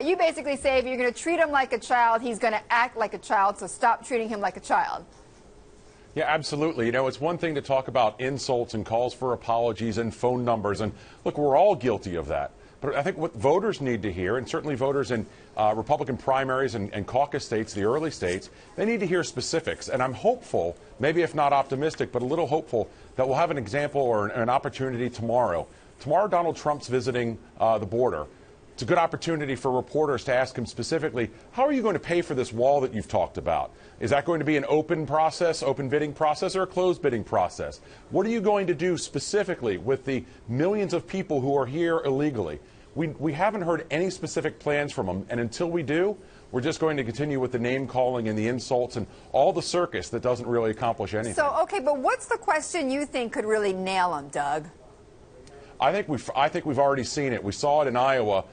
You basically say if you're going to treat him like a child, he's going to act like a child, so stop treating him like a child. Yeah, absolutely. You know, it's one thing to talk about insults and calls for apologies and phone numbers. And look, we're all guilty of that. But I think what voters need to hear, and certainly voters in Republican primaries and caucus states, the early states, they need to hear specifics. And I'm hopeful, maybe if not optimistic, but a little hopeful, that we'll have an example or an opportunity tomorrow. Tomorrow, Donald Trump's visiting the border. It's a good opportunity for reporters to ask him specifically, how are you going to pay for this wall that you've talked about? Is that going to be an open process, open bidding process, or a closed bidding process? What are you going to do specifically with the millions of people who are here illegally? We haven't heard any specific plans from him, and until we do, we're just going to continue with the name calling and the insults and all the circus that doesn't really accomplish anything. So, okay, but what's the question you think could really nail him, Doug? I think we've already seen it. We saw it in Iowa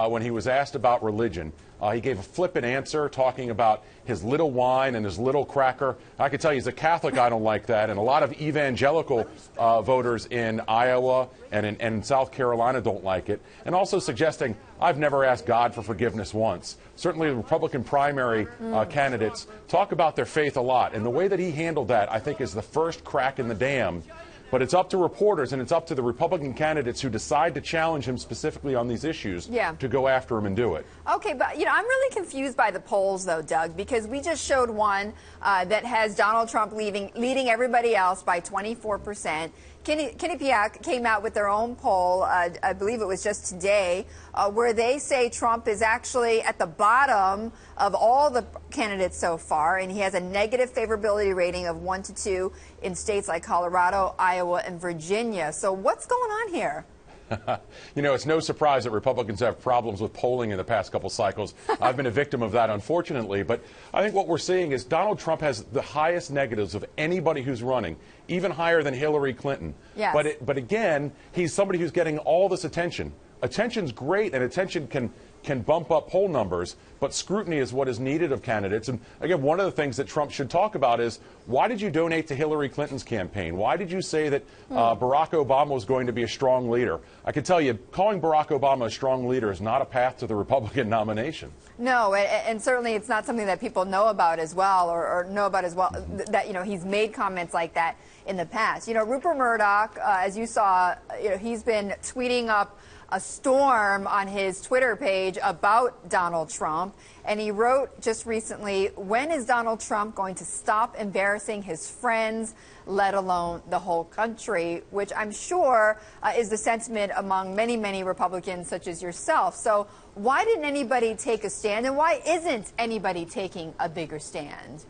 when he was asked about religion. He gave a flippant answer talking about his little wine and his little cracker. I can tell you, as a Catholic, I don't like that. And a lot of evangelical voters in Iowa and in South Carolina don't like it. And also suggesting, I've never asked God for forgiveness once. Certainly the Republican primary candidates talk about their faith a lot. And the way that he handled that, I think, is the first crack in the dam. But it's up to reporters and it's up to the Republican candidates who decide to challenge him specifically on these issues to go after him and do it. Okay, but, you know, I'm really confused by the polls, though, Doug, because we just showed one that has Donald Trump leading everybody else by 24%. Quinnipiac came out with their own poll, I believe it was just today, where they say Trump is actually at the bottom of all the candidates so far, and he has a negative favorability rating of 1 to 2 in states like Colorado, Iowa, and Virginia. So what's going on here? You know, it's no surprise that Republicans have problems with polling in the past couple cycles. I've been a victim of that, unfortunately. But I think what we're seeing is Donald Trump has the highest negatives of anybody who's running, even higher than Hillary Clinton. Yes. But again, he's somebody who's getting all this attention. Attention's great, and attention can bump up poll numbers, but scrutiny is what is needed of candidates. And again, one of the things that Trump should talk about is, why did you donate to Hillary Clinton's campaign? Why did you say that Barack Obama was going to be a strong leader? I can tell you, calling Barack Obama a strong leader is not a path to the Republican nomination. No, and certainly it's not something that people know about as well, or know about as well, that, you know, he's made comments like that in the past. You know, Rupert Murdoch, as you saw, you know, he's been tweeting up a storm on his Twitter page about Donald Trump, and he wrote just recently, when is Donald Trump going to stop embarrassing his friends, let alone the whole country, which I'm sure is the sentiment among many, many Republicans such as yourself. So why didn't anybody take a stand, and why isn't anybody taking a bigger stand?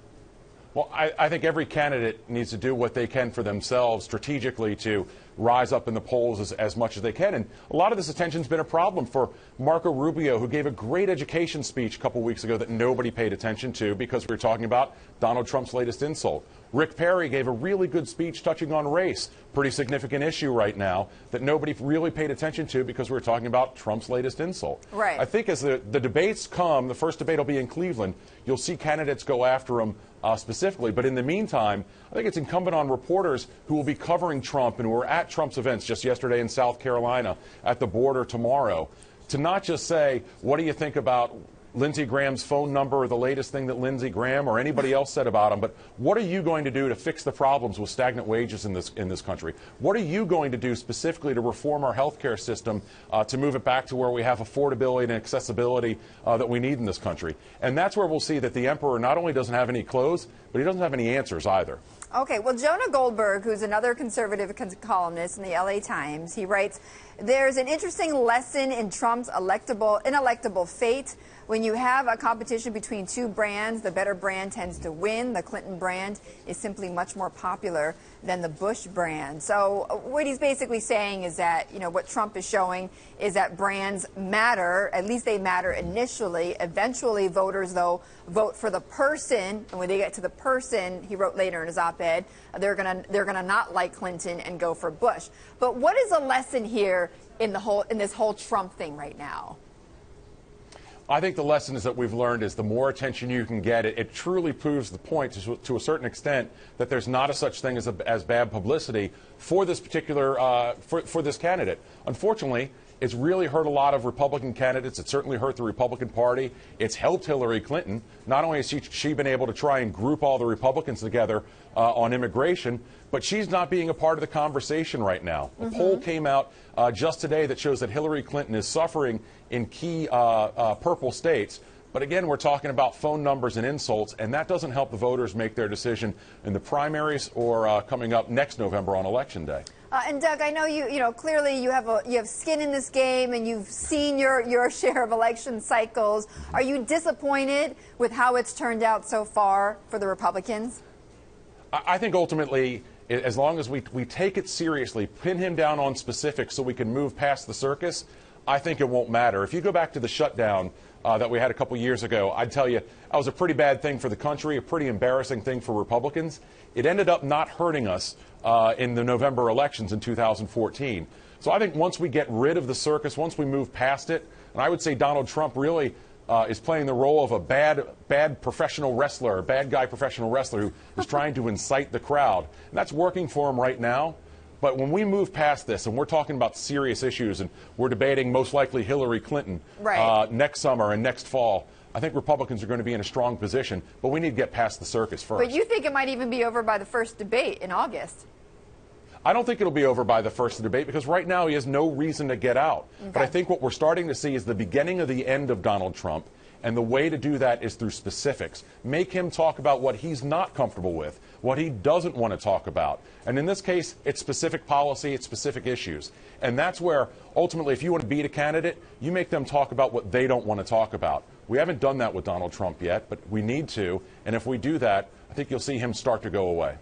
Well, I think every candidate needs to do what they can for themselves strategically to rise up in the polls as much as they can. And a lot of this attention's been a problem for Marco Rubio, who gave a great education speech a couple weeks ago that nobody paid attention to because we were talking about Donald Trump's latest insult. Rick Perry gave a really good speech touching on race, pretty significant issue right now that nobody really paid attention to because we were talking about Trump's latest insult. Right. I think as the debates come, the first debate will be in Cleveland, you'll see candidates go after him specifically. But in the meantime, I think it's incumbent on reporters who will be covering Trump and who are at Trump's events just yesterday in South Carolina, at the border tomorrow, to not just say, what do you think about Lindsey Graham's phone number or the latest thing that Lindsey Graham or anybody else said about him, but what are you going to do to fix the problems with stagnant wages in this country? What are you going to do specifically to reform our health care system to move it back to where we have affordability and accessibility that we need in this country? And that's where we'll see that the emperor not only doesn't have any clothes, but he doesn't have any answers either. Okay, well, Jonah Goldberg, who's another conservative columnist in the LA Times, he writes, there's an interesting lesson in Trump's inelectable fate. When you have a competition between two brands, the better brand tends to win. The Clinton brand is simply much more popular than the Bush brand. So what he's basically saying is that, you know, what Trump is showing is that brands matter. At least they matter initially. Eventually, voters, though, vote for the person. And when they get to the person, he wrote later in his op-ed, they're gonna not like Clinton and go for Bush. But what is a lesson here in this whole Trump thing right now? I think the lesson is that we've learned is the more attention you can get, it truly proves the point to a certain extent that there's not a such thing as bad publicity for this particular for this candidate. Unfortunately, It's really hurt a lot of Republican candidates. It's certainly hurt the Republican Party. It's helped Hillary Clinton. Not only has she been able to try and group all the Republicans together on immigration, but she's not being a part of the conversation right now. A poll came out just today that shows that Hillary Clinton is suffering in key purple states. But again, we're talking about phone numbers and insults, and that doesn't help the voters make their decision in the primaries or coming up next November on Election Day. And Doug, I know you clearly you have skin in this game, and you've seen your share of election cycles. Are you disappointed with how it's turned out so far for the Republicans? I think ultimately, as long as we take it seriously, pin him down on specifics so we can move past the circus, I think it won't matter. If you go back to the shutdown that we had a couple years ago, I'd tell you that was a pretty bad thing for the country, a pretty embarrassing thing for Republicans. It ended up not hurting us in the November elections in 2014. So I think once we get rid of the circus, once we move past it, and I would say Donald Trump really is playing the role of a bad professional wrestler, a bad guy professional wrestler who is trying to incite the crowd. And that's working for him right now. But when we move past this and we're talking about serious issues and we're debating most likely Hillary Clinton next summer and next fall, I think Republicans are going to be in a strong position. But we need to get past the circus first. But you think it might even be over by the first debate in August? I don't think it'll be over by the first debate because right now he has no reason to get out. Okay. But I think what we're starting to see is the beginning of the end of Donald Trump. And the way to do that is through specifics. Make him talk about what he's not comfortable with, what he doesn't want to talk about. And in this case, it's specific policy, it's specific issues. And that's where, ultimately, if you want to beat a candidate, you make them talk about what they don't want to talk about. We haven't done that with Donald Trump yet, but we need to. And if we do that, I think you'll see him start to go away.